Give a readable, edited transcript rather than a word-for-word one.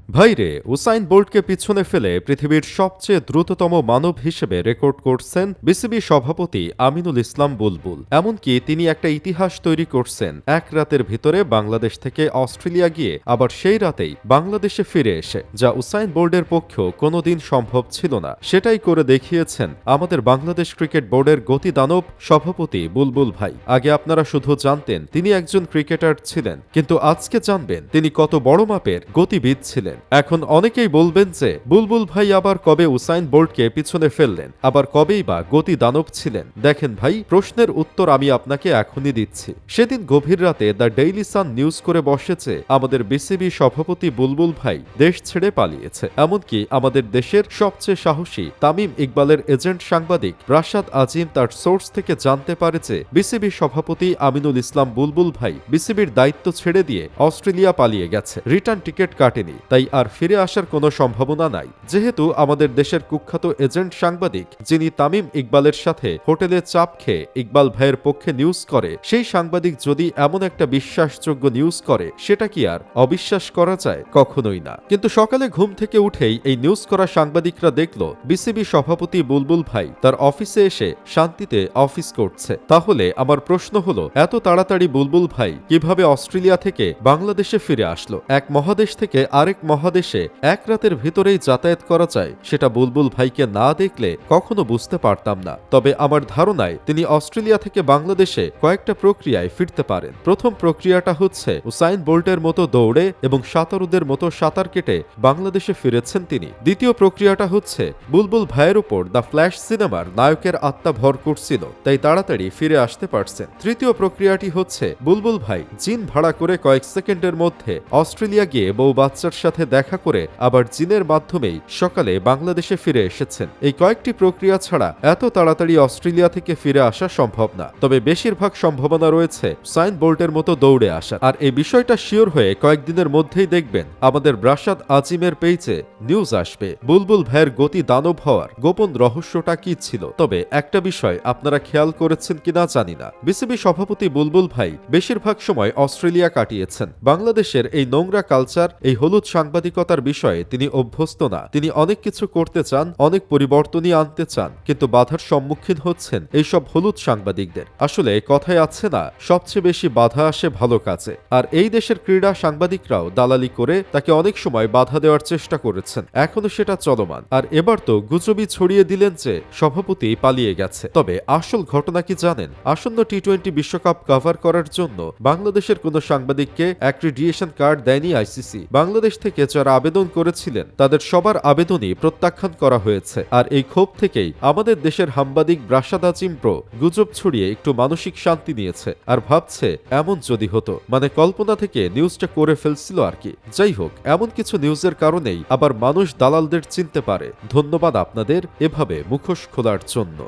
ভাইরে, উসাইন বোল্টকে পিছনে ফেলে পৃথিবীর সবচেয়ে দ্রুততম মানব হিসেবে রেকর্ড করছেন বিসিবি সভাপতি আমিনুল ইসলাম বুলবুল। এমনকি তিনি একটা ইতিহাস তৈরি করছেন এক রাতের ভিতরে বাংলাদেশ থেকে অস্ট্রেলিয়া গিয়ে আবার সেই রাতেই বাংলাদেশে ফিরে এসে, যা উসাইন বোল্টের পক্ষেও কোনোদিন সম্ভব ছিল না। সেটাই করে দেখিয়েছেন আমাদের বাংলাদেশ ক্রিকেট বোর্ডের গতিদানব সভাপতি বুলবুল ভাই। আগে আপনারা শুধু জানতেন তিনি একজন ক্রিকেটার ছিলেন, কিন্তু আজকে জানবেন তিনি কত বড় মাপের গতিবিদ ছিলেন। এখন অনেকেই বলবেন যে বুলবুল ভাই আবার কবে উসাইন বোল্টকে পিছনে ফেললেন, আবার কবেই বা গতি দানব ছিলেন। দেখেন ভাই, প্রশ্নের উত্তর আমি আপনাকে এখনই দিচ্ছি। সেদিন গভীর রাতে দ্য ডেইলি সান নিউজ করে বসেছে আমাদের বিসিবি সভাপতি বুলবুল ভাই দেশ ছেড়ে পালিয়েছে। এমনকি আমাদের দেশের সবচেয়ে সাহসী তামিম ইকবালের এজেন্ট সাংবাদিক রাশাদ আজিম তার সোর্স থেকে জানতে পারে যে বিসিবি সভাপতি আমিনুল ইসলাম বুলবুল ভাই বিসিবির দায়িত্ব ছেড়ে দিয়ে অস্ট্রেলিয়া পালিয়ে গেছে, রিটার্ন টিকিট কাটেনি, তাই আর ফিরে আসার কোনো সম্ভাবনা নাই। যেহেতু আমাদের দেশের কুখ্যাত এজেন্ট সাংবাদিক যিনি তামিম ইকবালের সাথে হোটেলে চাপ খেয়ে ইকবাল ভাইয়ের পক্ষে নিউজ করে, সেই সাংবাদিক যদি এমন একটা বিশ্বাসযোগ্য নিউজ করে, সেটা কি আর অবিশ্বাস করা যায়? কখনোই না। কিন্তু সকালে ঘুম থেকে উঠেই এই নিউজ করা সাংবাদিকরা দেখল বিসিবি সভাপতি বুলবুল ভাই তার অফিসে এসে শান্তিতে অফিস করছে। তাহলে আমার প্রশ্ন হলো, এত তাড়াতাড়ি বুলবুল ভাই কিভাবে অস্ট্রেলিয়া থেকে বাংলাদেশে ফিরে আসলো? এক মহাদেশ থেকে আরেক মহাদেশে এক রাতের ভিতরেই যাতায়াত করা যায়, সেটা বুলবুল ভাইকে না দেখলে কখনো বুঝতে পারতাম না। তবে আমার ধারণায় তিনি অস্ট্রেলিয়া থেকে বাংলাদেশে কয়েকটা প্রক্রিয়ায় ফিরতে পারেন। প্রথম প্রক্রিয়াটা হচ্ছে উসাইন বোল্টের মতো দৌড়ে এবং সাঁতারুদের মতো সাঁতার কেটে বাংলাদেশে ফিরেছেন তিনি। দ্বিতীয় প্রক্রিয়াটা হচ্ছে বুলবুল ভাইয়ের উপর দ্য ফ্ল্যাশ সিনেমার নায়কের আত্মা ভর করছিল, তাই তাড়াতাড়ি ফিরে আসতে পারছেন। তৃতীয় প্রক্রিয়াটি হচ্ছে বুলবুল ভাই জিন ভাড়া করে কয়েক সেকেন্ডের মধ্যে অস্ট্রেলিয়া গিয়ে বউ বাচ্চার সাথে দেখা করে আবার জিনের মাধ্যমেই সকালে বাংলাদেশে ফিরে এসেছেন। এই কয়েকটি প্রক্রিয়া ছাড়া এত তাড়াতাড়ি অস্ট্রেলিয়া থেকে ফিরে আসা সম্ভব না। তবে বেশিরভাগ সম্ভাবনা রয়েছে উসাইন বোল্টের মতো দৌড়ে আসার। আর এই বিষয়টা শিওর হয়ে কয়েকদিনের মধ্যেই দেখবেন আমাদের রাশাদ আজিমের পেজে নিউজ আসবে বুলবুল ভাইয়ের গতি দানব হওয়ার গোপন রহস্যটা কি ছিল। তবে একটা বিষয় আপনারা খেয়াল করেছেন কিনা জানি না, বিসিবি সভাপতি বুলবুল ভাই বেশিরভাগ সময় অস্ট্রেলিয়া কাটিয়েছেন। বাংলাদেশের এই নোংরা কালচার, এই হলুদ সাংবাদিকতার বিষয়ে তিনি অভ্যস্ত না। তিনি অনেক কিছু করতে চান, অনেক পরিবর্তনই আনতে চান, কিন্তু বাধার সম্মুখীন হচ্ছেন এইসব হলুদ সাংবাদিকদের। আসলে কথায় আছে না, সবচেয়ে বেশি বাধা আসে ভালো কাজে। আর এই দেশের ক্রীড়া সাংবাদিকরাও দালালি করে তাকে অনেক সময় বাধা দেওয়ার চেষ্টা করেছেন, এখনো সেটা চলমান। আর এবার তো গুজবই ছড়িয়ে দিলেন যে সভাপতি পালিয়ে গেছে। তবে আসল ঘটনা কি জানেন? আসন্ন টি-20 বিশ্বকাপ কভার করার জন্য বাংলাদেশের কোনো সাংবাদিককে অ্যাক্রিডিয়েশন কার্ড দেয়নি আইসিসি। বাংলাদেশ থেকে যারা আবেদন করেছিলেন তাদের সবার আবেদনই প্রত্যাখ্যান করা হয়েছে। আর এই ক্ষোভ থেকেই আমাদের দেশের সাংবাদিক রাশাদ আজিম প্রো গুজব ছড়িয়ে একটু মানসিক শান্তি নিয়েছে আর ভাবছে এমন যদি হতো, মানে কল্পনা থেকে নিউজটা করে ফেলছিল আর কি। যাই হোক, এমন কিছু নিউজের কারণেই আবার মানুষ দালালদের চিনতে পারে। ধন্যবাদ আপনাদের এভাবে মুখোশ খোলার জন্য।